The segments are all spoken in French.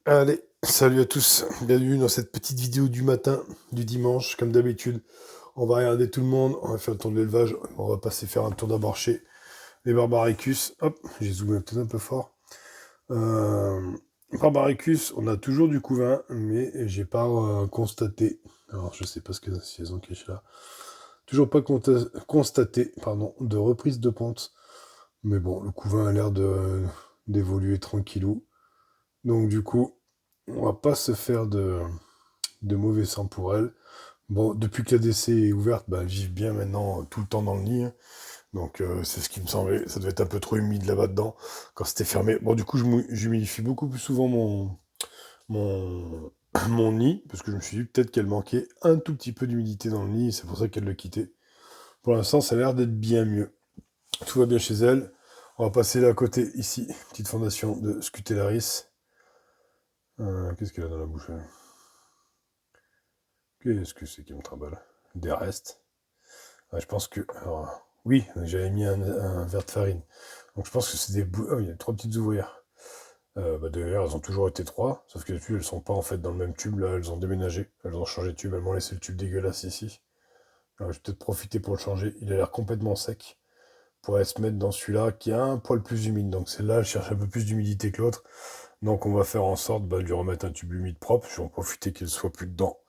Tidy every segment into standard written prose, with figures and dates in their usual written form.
Allez, salut à tous, bienvenue dans cette petite vidéo du matin, du dimanche, comme d'habitude. On va regarder tout le monde, on va faire le tour de l'élevage, on va passer faire un tour d'abord chez les Barbaricus. Hop, j'ai zoomé peut-être un peu fort. Euh, Barbaricus, on a toujours du couvain, mais j'ai pas constaté, alors je sais pas ce que si elles ont caché là, toujours pas constaté, pardon, de reprise de pente. Mais bon, le couvain a l'air d'évoluer tranquillou. Donc du coup, on va pas se faire de mauvais sang pour elle. Bon, depuis que la DC est ouverte, bah, elles vivent bien maintenant tout le temps dans le nid, hein. Donc c'est ce qui me semblait. Ça devait être un peu trop humide là-bas dedans quand c'était fermé. Bon, du coup, j'humidifie beaucoup plus souvent mon, mon nid, parce que je me suis dit peut-être qu'elle manquait un tout petit peu d'humidité dans le nid, et c'est pour ça qu'elle le quittait. Pour l'instant, ça a l'air d'être bien mieux. Tout va bien chez elle. On va passer là à côté, ici, petite fondation de Scutellaris. Qu'est-ce qu'elle a dans la bouche là? Qu'est-ce que c'est qui me trimballe? Des restes. Ouais, je pense que. Alors, oui, j'avais mis un verre de farine. Donc je pense que c'est des oh, il y a trois petites ouvrières. Bah, d'ailleurs, elles ont toujours été trois, sauf que depuis, elles sont pas en fait dans le même tube. Là, elles ont déménagé. Elles ont changé de tube. Elles m'ont laissé le tube dégueulasse ici. Alors, je vais peut-être profiter pour le changer. Il a l'air complètement sec. On pourrait se mettre dans celui-là qui a un poil plus humide. Donc celle-là, elle cherche un peu plus d'humidité que l'autre. Donc on va faire en sorte bah, de lui remettre un tube humide propre. Je vais en profiter qu'il soit plus dedans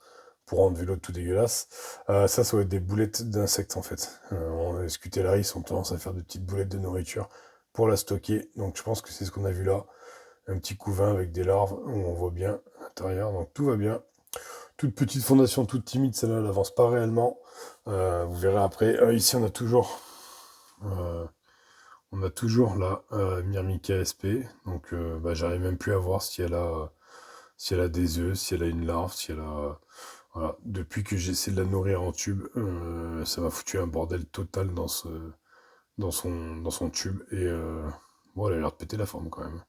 pour enlever l'autre tout dégueulasse. Ça va être des boulettes d'insectes en fait. On a discuté là, ils ont tendance à faire de petites boulettes de nourriture pour la stocker. Donc je pense que c'est ce qu'on a vu là. Un petit couvain avec des larves où on voit bien l'intérieur. Donc tout va bien. Toute petite fondation, toute timide, celle-là, elle n'avance pas réellement. Vous verrez après. Ici, euh, on a toujours la Myrmica SP. Donc bah, j'arrive même plus à voir si elle a des œufs, si elle a une larve, si elle a. Voilà. Depuis que j'essaie de la nourrir en tube, ça m'a foutu un bordel total dans son tube. Et bon, elle a l'air de péter la forme quand même.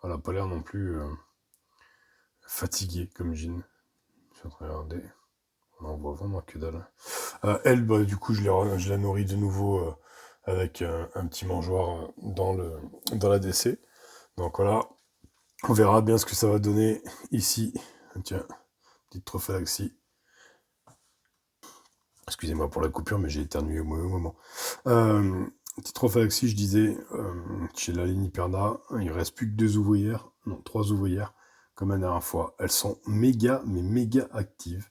Elle a pas l'air non plus fatiguée comme Jean. Je suis en train de regarder. On en voit vraiment que dalle. Elle, bah, du coup, je la nourris de nouveau avec un petit mangeoir dans la DC. Donc voilà, on verra bien ce que ça va donner ici. Tiens, petite trophallaxie. Excusez-moi pour la coupure, mais j'ai éternué au mauvais moment. Petite trophallaxie, je disais, chez la ligne Hyperna, il reste plus que deux ouvrières, non, trois ouvrières, comme la dernière fois. Elles sont méga, mais méga actives.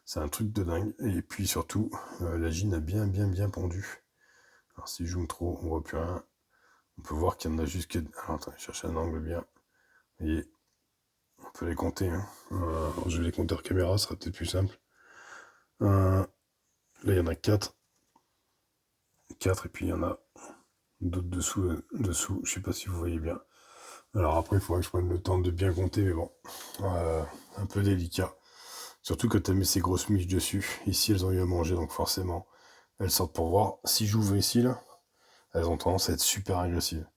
C'est un truc de dingue. Et puis surtout, la gine a bien pondu. Alors si je zoome trop, on voit plus rien. On peut voir qu'il y en a jusque... Alors attendez, chercher un angle bien. Vous voyez, on peut les compter, hein. Je vais les compter hors caméra, ce sera peut-être plus simple. Là, il y en a quatre. Quatre, et puis il y en a d'autres dessous. Je sais pas si vous voyez bien. Alors après, il faudra que je prenne le temps de bien compter, mais bon. Un peu délicat. Surtout quand tu as mis ces grosses miches dessus. Ici, elles ont eu à manger, donc forcément, elles sortent pour voir. Si j'ouvre ici, là, elles ont tendance à être super agressives.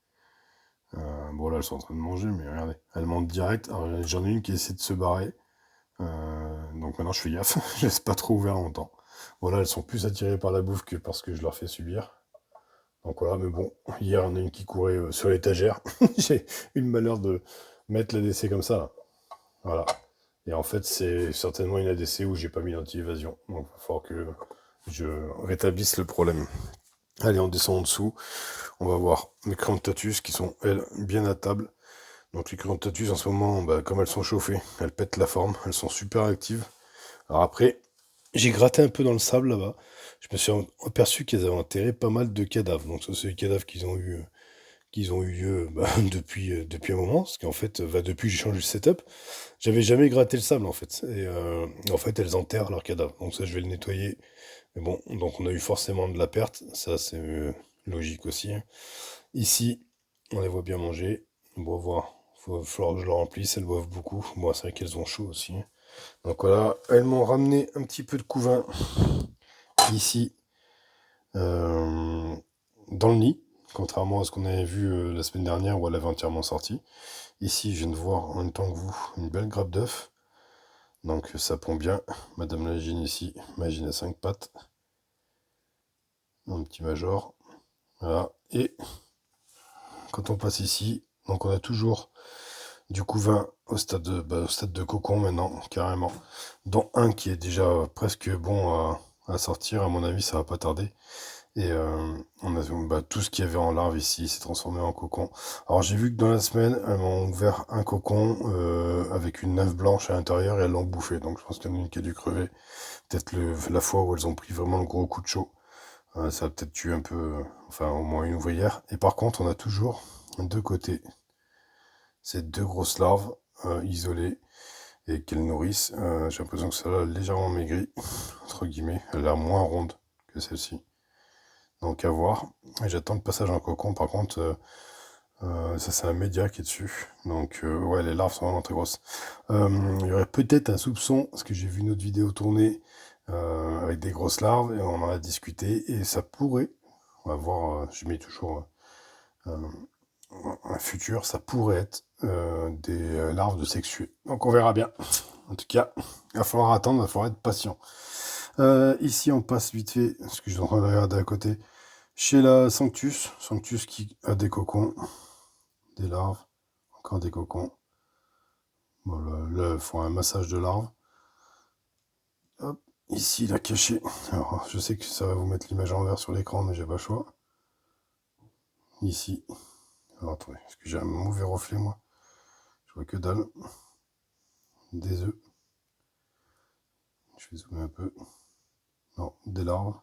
Bon, là, elles sont en train de manger, mais regardez. Elles montent direct. Alors, j'en ai une qui essaie de se barrer. Donc maintenant, je fais gaffe. Je laisse pas trop ouvert longtemps. Voilà, elles sont plus attirées par la bouffe que parce que je leur fais subir. Donc voilà, mais bon, hier, on a une qui courait sur l'étagère. J'ai eu le malheur de mettre l'ADC comme ça, là. Voilà. Et en fait, c'est certainement une ADC où j'ai pas mis d'anti-évasion. Donc il va falloir que je rétablisse le problème. Allez, on descend en dessous. On va voir mes crayons de Tatus qui sont, elles, bien à table. Donc les crayons de Tatus, en ce moment, bah, comme elles sont chauffées, elles pètent la forme. Elles sont super actives. Alors après, j'ai gratté un peu dans le sable là-bas. Je me suis aperçu qu'elles avaient enterré pas mal de cadavres. Donc ça, c'est les cadavres qu'ils ont eu lieu bah, depuis un moment. Parce qu'en fait, depuis que j'ai changé le setup, j'avais jamais gratté le sable en fait. Et en fait, elles enterrent leurs cadavres. Donc ça, je vais le nettoyer. Mais bon, donc on a eu forcément de la perte. Ça, c'est logique aussi, hein. Ici, on les voit bien manger. On va voir. Il va falloir que je le remplisse. Elles boivent beaucoup. Bon, c'est vrai qu'elles ont chaud aussi, hein. Donc voilà, elles m'ont ramené un petit peu de couvain ici euh, dans le nid, contrairement à ce qu'on avait vu la semaine dernière où elle avait entièrement sorti. Ici, je viens de voir en même temps que vous une belle grappe d'œufs. Donc ça pond bien. Madame la Gine ici, ma Gine à 5 pattes. Un petit major. Voilà. Et quand on passe ici, donc on a toujours Du coup, 20 au stade de cocon maintenant, carrément. Dont un qui est déjà presque bon à sortir, à mon avis, ça va pas tarder. Et on a tout ce qu'il y avait en larve ici s'est transformé en cocon. Alors j'ai vu que dans la semaine, elles m'ont ouvert un cocon avec une nymphe blanche à l'intérieur et elles l'ont bouffé. Donc je pense qu'il y en a une qui a dû crever. Peut-être la fois où elles ont pris vraiment le gros coup de chaud. Ça a peut-être tué un peu, enfin au moins une ouvrière. Et par contre, on a toujours deux côtés ces deux grosses larves isolées et qu'elles nourrissent. J'ai l'impression que celle-là a légèrement maigri, entre guillemets. Elle a l'air moins ronde que celle-ci. Donc à voir. Et j'attends le passage en cocon. Par contre, ça c'est un média qui est dessus. Donc ouais, les larves sont vraiment très grosses. Il y aurait peut-être un soupçon, parce que j'ai vu une autre vidéo tourner avec des grosses larves et on en a discuté. Et ça pourrait, on va voir, je mets toujours un futur, ça pourrait être des larves de sexués. Donc on verra bien. En tout cas, il va falloir attendre, il va falloir être patient. Ici, on passe vite fait, ce que je suis en train de regarder à côté, chez la Sanctus. Sanctus qui a des cocons, des larves, encore des cocons. Bon, là, ils font un massage de larves. Hop, ici, il a caché. Alors, je sais que ça va vous mettre l'image en vert sur l'écran, mais j'ai pas le choix. Ici. Alors, attendez, parce que j'ai un mauvais reflet, moi. Je vois que dalle. Des œufs. Je vais zoomer un peu. Non, des larves.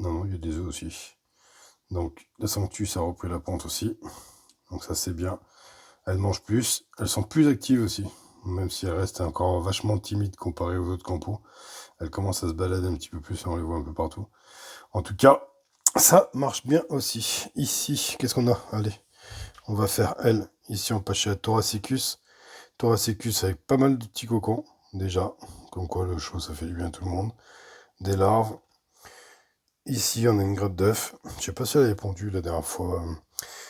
Non, non, il y a des œufs aussi. Donc, la Sanctus a repris la pente aussi. Donc ça, c'est bien. Elles mangent plus. Elles sont plus actives aussi. Même si elles restent encore vachement timides comparées aux autres campos. Elles commencent à se balader un petit peu plus et on les voit un peu partout. En tout cas, ça marche bien aussi. Ici, qu'est-ce qu'on a? Allez, on va faire elle. Ici, on passe chez la Thoracicus. Thoracicus avec pas mal de petits cocons, déjà. Comme quoi, le chaud, ça fait du bien à tout le monde. Des larves. Ici, on a une grappe d'œufs. Je sais pas si elle avait pondu la dernière fois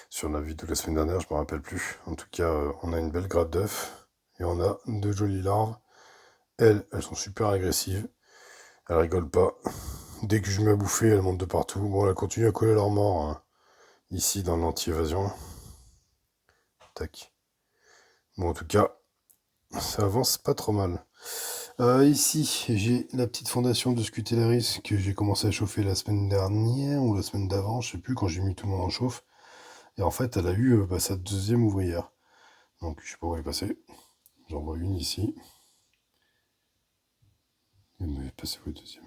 sur la vidéo de la semaine dernière, je me rappelle plus. En tout cas, on a une belle grappe d'œufs. Et on a deux jolies larves. Elles sont super agressives. Elles rigolent pas. Dès que je mets à bouffer, elles montent de partout. Bon, elles continuent à coller leur mort hein, ici dans l'anti-évasion. Tac. Bon, en tout cas, ça avance pas trop mal. Ici, j'ai la petite fondation de Scutellaris que j'ai commencé à chauffer la semaine dernière ou la semaine d'avant, je sais plus, quand j'ai mis tout le monde en chauffe. Et en fait, elle a eu sa deuxième ouvrière. Donc, je sais pas où elle est passée. J'en vois une ici. Elle est passée où la deuxième?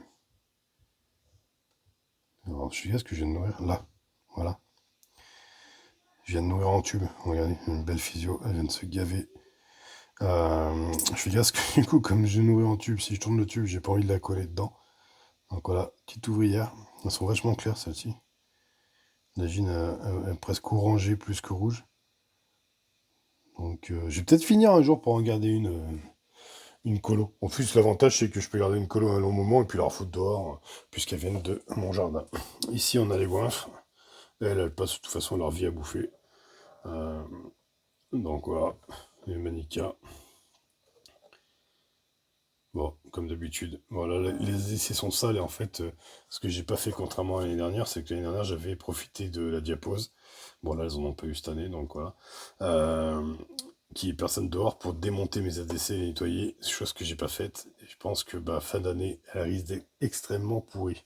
Alors, je sais ce que je viens de nourrir. Là. Voilà. Je viens de nourrir en tube. Regardez, une belle physio. Elle vient de se gaver. Je fais gaffe que du coup, comme je nourris en tube, si je tourne le tube, j'ai pas envie de la coller dedans. Donc voilà, petite ouvrière. Elles sont vachement claires celles-ci. La gine est presque orangée plus que rouge. Donc je vais peut-être finir un jour pour en garder une colo. En plus, l'avantage c'est que je peux garder une colo un long moment et puis la refoutre dehors, puisqu'elles viennent de mon jardin. Ici, on a les goinfres. Elles passent de toute façon leur vie à bouffer. Euh, donc voilà, les manicas. Bon, comme d'habitude. Voilà, les essais sont sales et en fait, ce que j'ai pas fait contrairement à l'année dernière, c'est que l'année dernière, j'avais profité de la diapose. Bon, là, elles en ont pas eu cette année, donc voilà. Qui est personne dehors pour démonter mes ADC et les nettoyer, chose que j'ai pas faite. Et je pense que fin d'année, elle risque d'être extrêmement pourrie.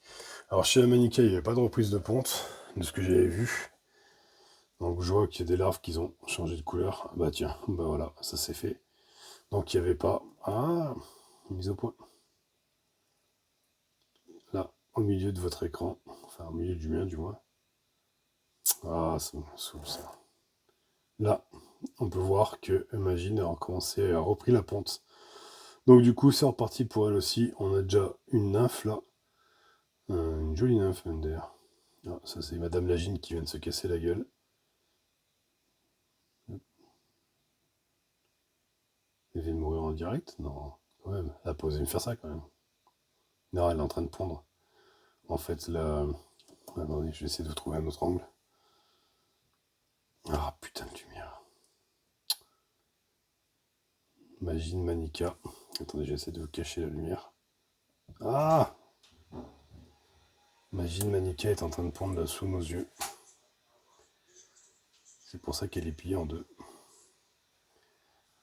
Alors, chez la Manica, il n'y avait pas de reprise de ponte, de ce que j'avais vu. Donc, je vois qu'il y a des larves qui ont changé de couleur. Ah bah tiens, bah voilà, ça c'est fait. Donc, il n'y avait pas... Ah, mise au point. Là, au milieu de votre écran, enfin au milieu du mien du moins. Ah, ça me saoule ça. Là, on peut voir que Imagine a recommencé, a repris la pente. Donc du coup, c'est reparti pour elle aussi. On a déjà une nymphe là. Une jolie nymphe même d'ailleurs. Ah, ça c'est Madame Lagine qui vient de se casser la gueule. Elle vient de mourir en direct? Non, quand même. Elle a pas osé me faire ça quand même. Non, elle est en train de pondre. En fait, là... Attendez, je vais essayer de trouver un autre angle. Ah putain de lumière. Imagine Manica. Attendez, j'essaie de cacher la lumière. Ah! Imagine Manica est en train de pondre là sous nos yeux. C'est pour ça qu'elle est pliée en deux.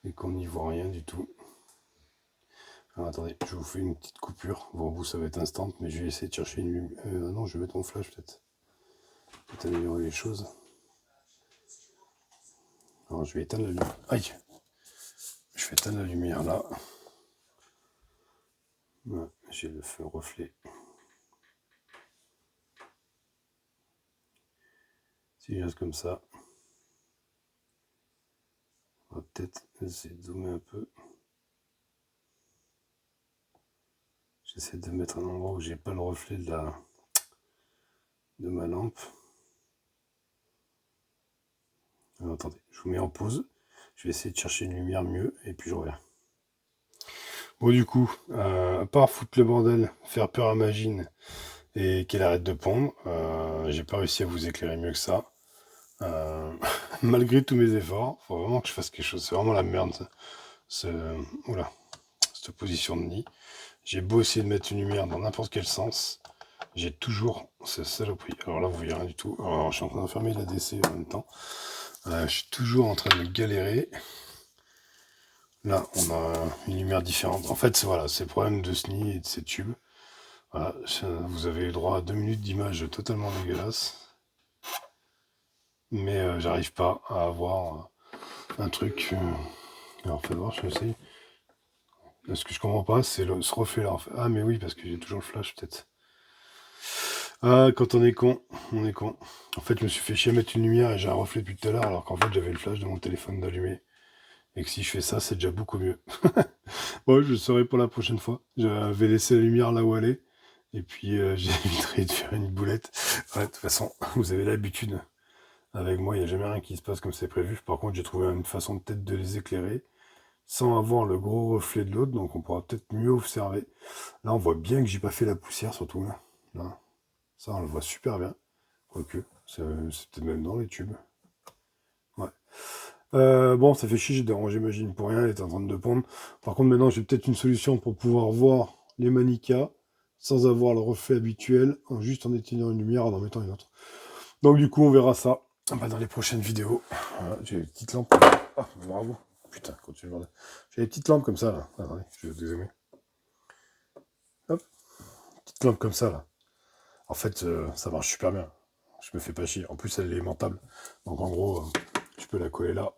et qu'on n'y voit rien du tout. Alors attendez, je vous fais une petite coupure. Bon, vous, ça va être instant, mais je vais essayer de chercher une lumière. Non, je vais mettre mon flash peut-être. Peut-être améliorer les choses. Alors, je vais éteindre la lumière. Aïe! Je vais éteindre la lumière là. Ouais, j'ai le feu reflet. Si je reste comme ça, on va peut-être essayer de zoomer un peu. J'essaie de mettre un endroit où j'ai pas le reflet de ma lampe. Alors, attendez, je vous mets en pause. Je vais essayer de chercher une lumière mieux et puis je reviens. Bon, du coup, à part foutre le bordel, faire peur à Magine et qu'elle arrête de pondre, j'ai pas réussi à vous éclairer mieux que ça. Malgré tous mes efforts, faut vraiment que je fasse quelque chose. C'est vraiment la merde, oula, cette position de nid. J'ai beau essayer de mettre une lumière dans n'importe quel sens, j'ai toujours cette saloperie. Alors là, vous voyez rien du tout. Alors, je suis en train de fermer la DC en même temps. Je suis toujours en train de galérer. Là, on a une lumière différente. En fait, voilà, c'est le problème de ce nid et de ces tubes. Voilà, vous avez le droit à 2 minutes d'image totalement dégueulasse. Mais j'arrive pas à avoir un truc. Alors, faites voir, je vais essayer. Ce que je comprends pas, c'est ce reflet-là. En fait. Ah, mais oui, parce que j'ai toujours le flash, peut-être. Ah, quand on est con, on est con. En fait, je me suis fait chier à mettre une lumière et j'ai un reflet depuis tout à l'heure, alors qu'en fait, j'avais le flash de mon téléphone d'allumé. Et que si je fais ça, c'est déjà beaucoup mieux. Bon, je le saurai pour la prochaine fois. Je vais laisser la lumière là où elle est. Et puis, j'éviterai de faire une boulette. Ouais, de toute façon, vous avez l'habitude. Avec moi, il n'y a jamais rien qui se passe comme c'est prévu. Par contre, j'ai trouvé une façon peut-être de les éclairer sans avoir le gros reflet de l'autre. Donc, on pourra peut-être mieux observer. Là, on voit bien que j'ai pas fait la poussière, surtout là. Là. Ça, on le voit super bien. Quoique, c'était même dans les tubes. Ouais. Bon, ça fait chier, j'ai dérangé Magine pour rien, elle est en train de pondre. Par contre, maintenant, j'ai peut-être une solution pour pouvoir voir les manicas sans avoir le reflet habituel, juste en éteignant une lumière et en mettant une autre. Donc, du coup, on verra ça dans les prochaines vidéos. Voilà, j'ai les petites lampes. Ah, bravo. Putain, continue le bordel. J'ai les petites lampes comme ça, là. Attendez, je vais vous zoomer. Hop, petite lampe comme ça, là. En fait, ça marche super bien. Je me fais pas chier. En plus, elle est aimantable. Donc, en gros, je peux la coller là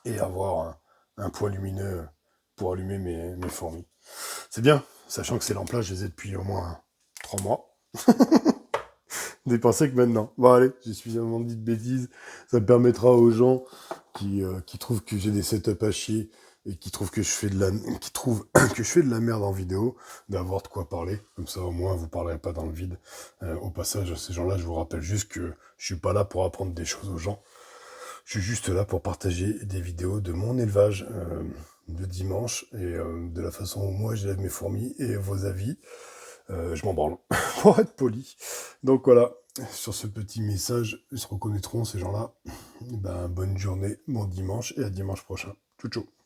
et avoir un point lumineux pour allumer mes fourmis. C'est bien, sachant que ces lampes-là, je les ai depuis au moins 3 mois. Dépensé que maintenant. Bon, allez, j'ai suffisamment dit de bêtises. Ça me permettra aux gens qui trouvent que j'ai des setups à chier et qui trouvent que je fais que je fais de la merde en vidéo, d'avoir de quoi parler. Comme ça, au moins, vous parlerez pas dans le vide. Au passage, ces gens-là, je vous rappelle juste que je suis pas là pour apprendre des choses aux gens. Je suis juste là pour partager des vidéos de mon élevage de dimanche et de la façon où moi j'élève mes fourmis et vos avis. Je m'en branle, pour être poli. Donc voilà, sur ce petit message, ils se reconnaîtront ces gens-là. Ben, bonne journée, bon dimanche et à dimanche prochain. Ciao, ciao.